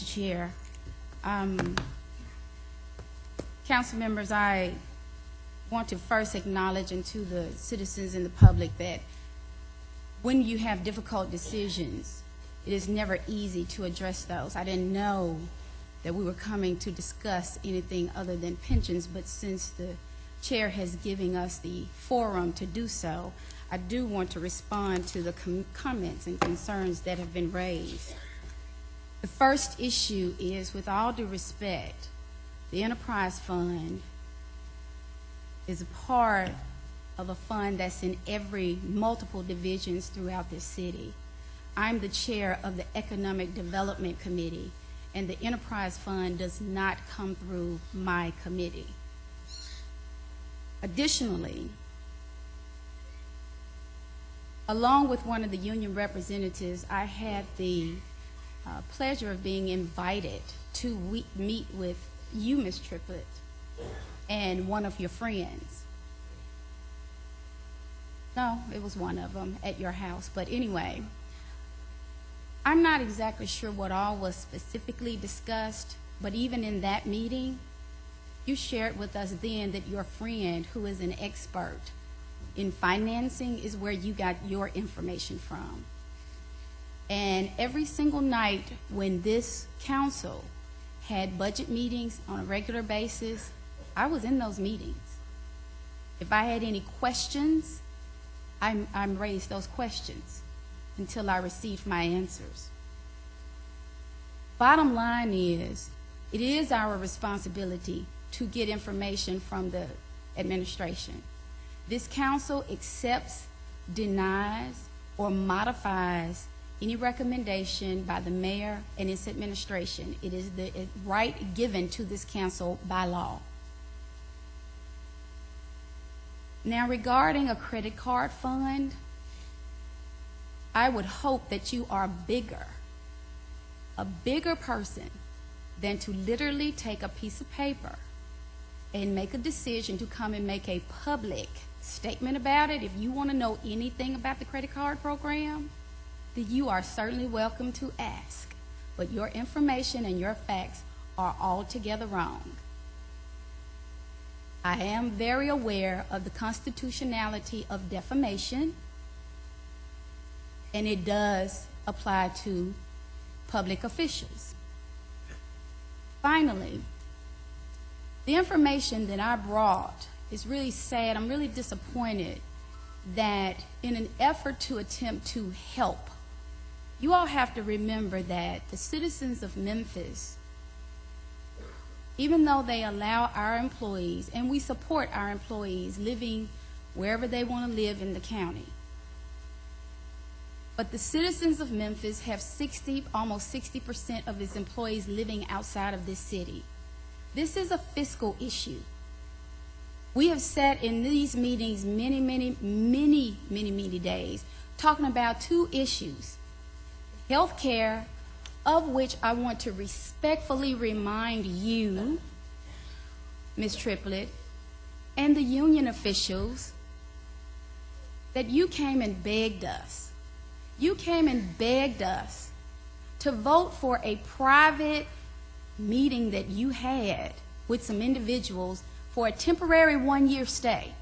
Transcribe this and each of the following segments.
Mr. Chair. Council members, I want to first acknowledge and to the citizens and the public that when you have difficult decisions, it is never easy to address those. I didn't know that we were coming to discuss anything other than pensions, but since the chair has given us the forum to do so, I do want to respond to the comments and concerns that have been raised. The first issue is, with all due respect, the enterprise fund is a part of a fund that's in multiple divisions throughout this city. I'm the chair of the Economic Development Committee, and the enterprise fund does not come through my committee. Additionally, along with one of the union representatives, I had the pleasure of being invited to meet with you, Ms. Triplett, and one of your friends. No, it was one of them at your house. But anyway, I'm not exactly sure what all was specifically discussed, but even in that meeting, you shared with us then that your friend, who is an expert in financing, is where you got your information from. And every single night when this council had budget meetings on a regular basis, I was in those meetings. If I had any questions, I raised those questions until I received my answers. Bottom line is, it is our responsibility to get information from the administration. This council accepts, denies, or modifies any recommendation by the mayor and its administration. It is the right given to this council by law. Now, regarding a credit card fund, I would hope that you are a bigger person than to literally take a piece of paper and make a decision to come and make a public statement about it. If you want to know anything about the credit card program, then you are certainly welcome to ask. But your information and your facts are altogether wrong. I am very aware of the constitutionality of defamation, and it does apply to public officials. Finally, the information that I brought is really sad. I'm really disappointed that in an effort to attempt to help, you all have to remember that the citizens of Memphis, even though they allow our employees, and we support our employees living wherever they want to live in the county, but the citizens of Memphis have almost 60% of its employees living outside of this city. This is a fiscal issue. We have sat in these meetings many days talking about two issues: health care, of which I want to respectfully remind you, Ms. Triplett, and the union officials, that you came and begged us. You came and begged us to vote for a private meeting that you had with some individuals for a temporary 1-year stay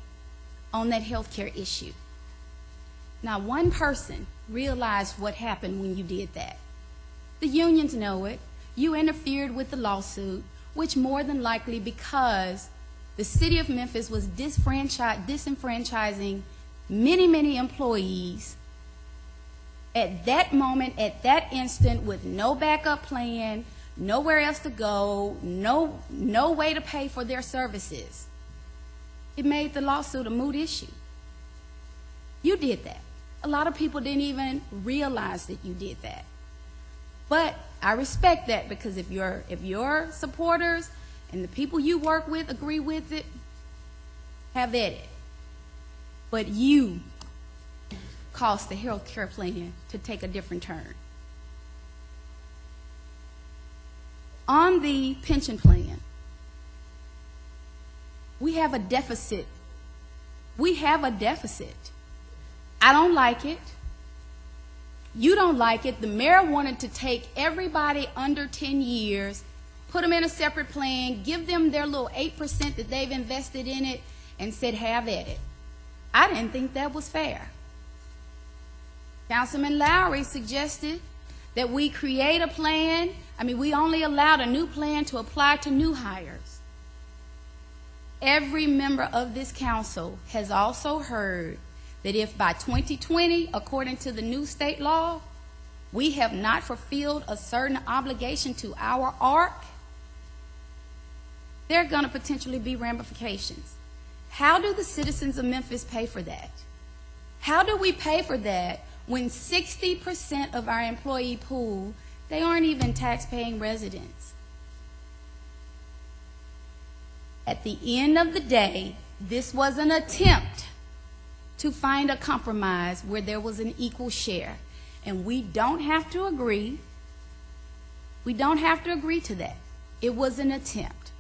on that health care issue. Now, one person realized what happened when you did that. The unions know it. You interfered with the lawsuit, which more than likely because the city of Memphis was disenfranchising many employees at that moment, at that instant, with no backup plan, nowhere else to go, no way to pay for their services. It made the lawsuit a moot issue. You did that. A lot of people didn't even realize that you did that. But I respect that, because if your supporters and the people you work with agree with it, have at it. But you caused the health care plan to take a different turn. On the pension plan, we have a deficit. I don't like it. You don't like it. The mayor wanted to take everybody under 10 years, put them in a separate plan, give them their little 8% that they've invested in it, and said, have at it. I didn't think that was fair. Councilman Lowry suggested that we create a plan. We only allowed a new plan to apply to new hires. Every member of this council has also heard that if by 2020, according to the new state law, we have not fulfilled a certain obligation to our ARC, there are going to potentially be ramifications. How do the citizens of Memphis pay for that? How do we pay for that when 60% of our employee pool, they aren't even tax-paying residents? At the end of the day, this was an attempt to find a compromise where there was an equal share. And we don't have to agree. We don't have to agree to that. It was an attempt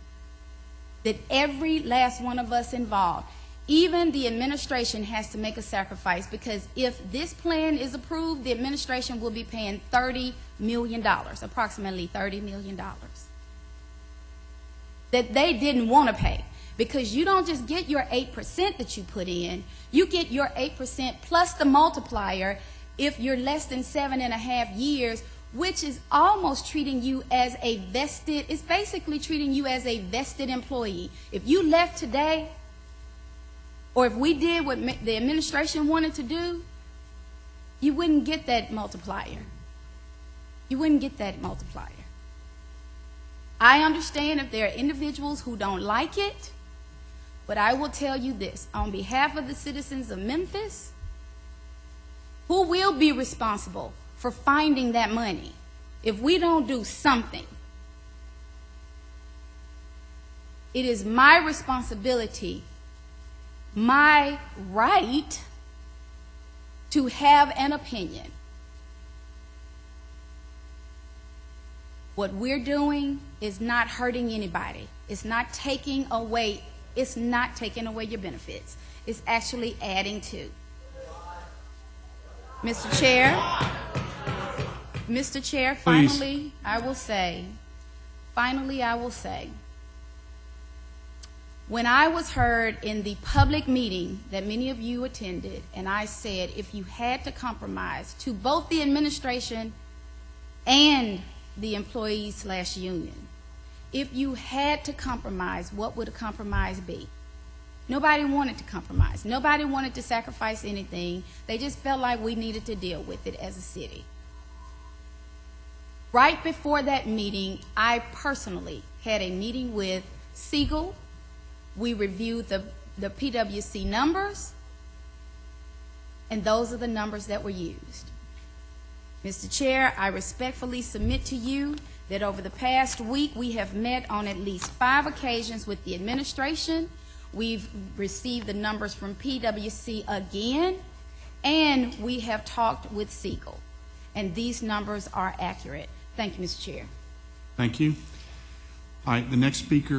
that every last one of us involved, even the administration, has to make a sacrifice, because if this plan is approved, the administration will be paying $30 million, approximately $30 million, that they didn't want to pay. Because you don't just get your 8% that you put in, you get your 8% plus the multiplier if you're less than 7.5 years, which is almost treating you as a vested, it's basically treating you as a vested employee. If you left today, or if we did what the administration wanted to do, you wouldn't get that multiplier. You wouldn't get that multiplier. I understand if there are individuals who don't like it, but I will tell you this, on behalf of the citizens of Memphis, who will be responsible for finding that money if we don't do something? It is my responsibility, my right, to have an opinion. What we're doing is not hurting anybody. It's not taking away your benefits. It's actually adding to. Mr. Chair, finally, I will say, when I was heard in the public meeting that many of you attended, and I said, if you had to compromise to both the administration and the employees/union, if you had to compromise, what would a compromise be? Nobody wanted to compromise. Nobody wanted to sacrifice anything. They just felt like we needed to deal with it as a city. Right before that meeting, I personally had a meeting with Siegel. We reviewed the PwC numbers, and those are the numbers that were used. Mr. Chair, I respectfully submit to you that over the past week, we have met on at least 5 occasions with the administration. We've received the numbers from PwC again, and we have talked with Siegel, and these numbers are accurate. Thank you, Mr. Chair. Thank you. All right, the next speaker